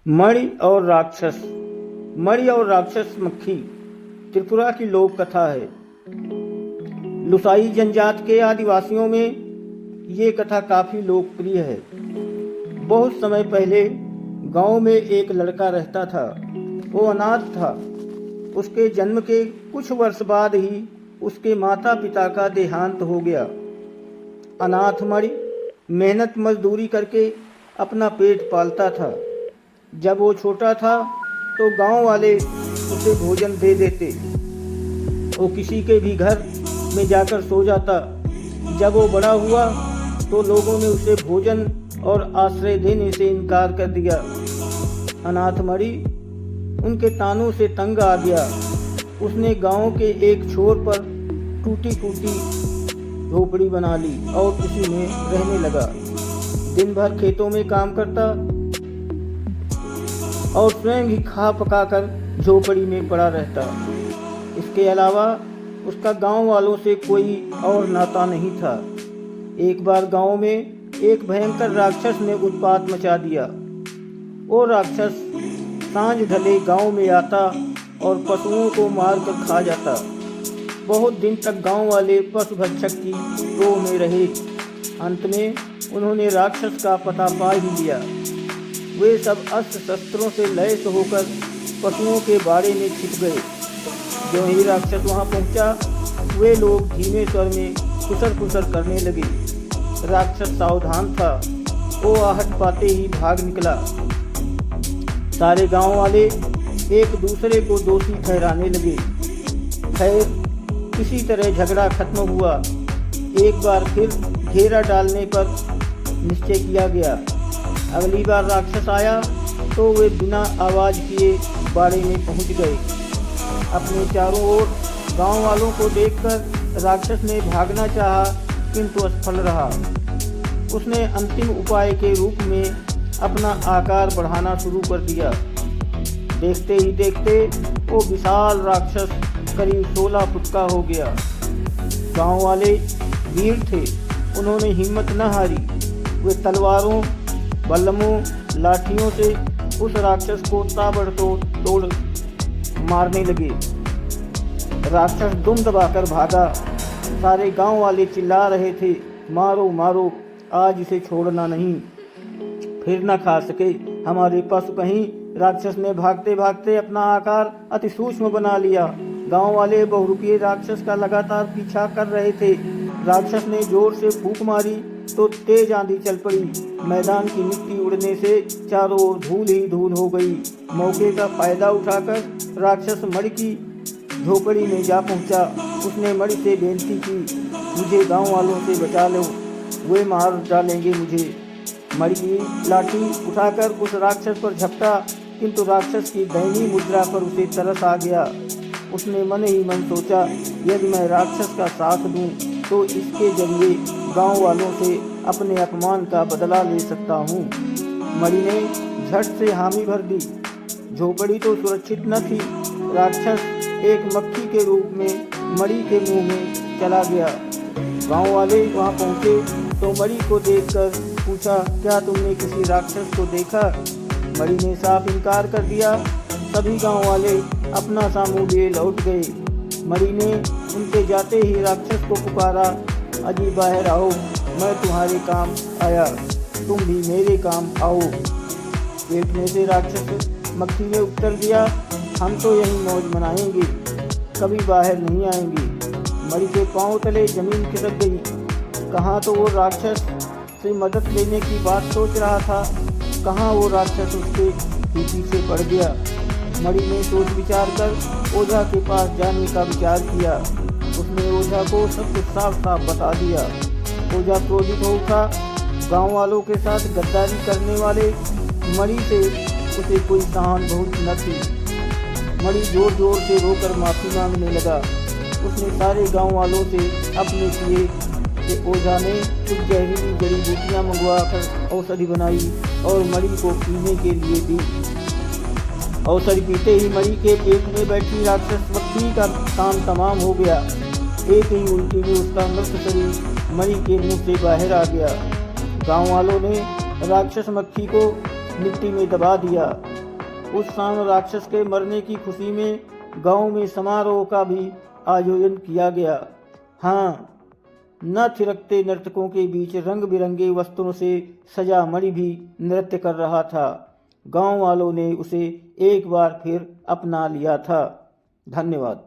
मणि और राक्षस। मणि और राक्षस मक्खी त्रिपुरा की लोक कथा है। लुसाई जनजात के आदिवासियों में ये कथा काफी लोकप्रिय है। बहुत समय पहले गांव में एक लड़का रहता था। वो अनाथ था। उसके जन्म के कुछ वर्ष बाद ही उसके माता पिता का देहांत हो गया। अनाथ मणि मेहनत मजदूरी करके अपना पेट पालता था। जब वो छोटा था तो गांव वाले उसे भोजन दे देते। वो किसी के भी घर में जाकर सो जाता। जब वो बड़ा हुआ तो लोगों ने उसे भोजन और आश्रय देने से इनकार कर दिया। अनाथ मणि उनके तानों से तंग आ गया। उसने गांव के एक छोर पर टूटी फूटी झोपड़ी बना ली और उसी में रहने लगा। दिन भर खेतों में काम करता और स्वयं ही खा पका कर झोपड़ी में पड़ा रहता। इसके अलावा उसका गांव वालों से कोई और नाता नहीं था। एक बार गांव में एक भयंकर राक्षस ने उत्पात मचा दिया। वो राक्षस सांझ ढले गांव में आता और पशुओं को मार कर खा जाता। बहुत दिन तक गांव वाले पशु भक्षक की टोह में रहे। अंत में उन्होंने राक्षस का पता पा ही लिया। वे सब अस्त्र शस्त्रों से लैस होकर पशुओं के बाड़े में छिप गए। जो ही राक्षस वहां पहुंचा वे लोग धीमे स्वर में खुसर खुसर करने लगे। राक्षस सावधान था। वो आहट पाते ही भाग निकला। सारे गांव वाले एक दूसरे को दोषी ठहराने लगे। खैर किसी तरह झगड़ा खत्म हुआ। एक बार फिर घेरा डालने पर निश्चय किया गया। अगली बार राक्षस आया तो वे बिना आवाज किए बाड़े में पहुंच गए। अपने चारों ओर गांव वालों को देखकर राक्षस ने भागना चाहा किंतु असफल रहा। उसने अंतिम उपाय के रूप में अपना आकार बढ़ाना शुरू कर दिया। देखते ही देखते वो विशाल राक्षस करीब 16 फुट का हो गया। गांव वाले वीर थे। उन्होंने हिम्मत न हारी। वे तलवारों बल्लमों लाठियों से उस राक्षस को ताबड़तोड़ मारने लगे। राक्षस दुम दबाकर भागा। सारे गांव वाले चिल्ला रहे थे, मारो मारो, आज इसे छोड़ना नहीं, फिर न खा सके हमारे पशु कहीं। राक्षस ने भागते भागते अपना आकार अति सूक्ष्म बना लिया। गांव वाले बहुरूपीय राक्षस का लगातार पीछा कर रहे थे। राक्षस ने जोर से फूंक मारी तो तेज आंधी चल पड़ी। मैदान की मिट्टी उड़ने से चारों ओर धूल ही धूल हो गई। मौके का फायदा उठाकर राक्षस मणि की झोपड़ी में जा पहुंचा। उसने मणि से बेनती की, मुझे गांव वालों से बचा लो, वे मार डालेंगे मुझे। मणि की लाठी उठाकर उस राक्षस पर झपटा किंतु राक्षस की दयनीय मुद्रा पर उसे तरस आ गया। उसने मन ही मन सोचा, यदि मैं राक्षस का साथ दूं तो इसके जरिए गांव वालों से अपने अपमान का बदला ले सकता हूं। मणि ने झट से हामी भर दी। झोपड़ी तो सुरक्षित न थी। राक्षस एक मक्खी के रूप में मणि के मुंह में चला गया। गांव वाले वहां पहुंचे तो मणि को देखकर पूछा, क्या तुमने किसी राक्षस को देखा? मणि ने साफ इनकार कर दिया। सभी गांव वाले अपना सा मुंह लिए लौट गए। मणि ने उनके जाते ही राक्षस को पुकारा, अजी बाहर आओ, मैं तुम्हारे काम आया, तुम भी मेरे काम आओ। देखने से राक्षस मक्खी ने उत्तर दिया, हम तो यही मौज मनाएंगे, कभी बाहर नहीं आएंगे। मणि के पांव तले जमीन खिसक गई। कहाँ तो वो राक्षस से मदद लेने की बात सोच रहा था, कहाँ वो राक्षस उसके ही पीछे पड़ गया। मणि ने सोच विचार कर ओझा के पास जाने का विचार किया। उसने ओझा को सब कुछ साफ साफ बता दिया। ओझा क्रोधित हो उठा। गाँव वालों के साथ गद्दारी करने वाले मणि से उसे कोई सहानुभूति न थी। मणि जोर जोर से रोकर माफी मांगने लगा। उसने सारे गांव वालों से अपने किए कि ओझा ने कुछ जहरीली जड़ी बूटियाँ मंगवा कर औषधि बनाई और मणि को पीने के लिए दी। औषधि पीते ही मणि के पेट में बैठी राक्षस मक्खी का काम तमाम हो गया। एक ही उल्टी में उसका मृत शरीर मणि के मुंह से बाहर आ गया। गांव वालों ने राक्षस मक्खी को मिट्टी में दबा दिया। उस शाम राक्षस के मरने की खुशी में गांव में समारोह का भी आयोजन किया गया। हाँ, न थिरकते नर्तकों के बीच रंग बिरंगे वस्त्रों से सजा मणि भी नृत्य कर रहा था। गांव वालों ने उसे एक बार फिर अपना लिया था। धन्यवाद।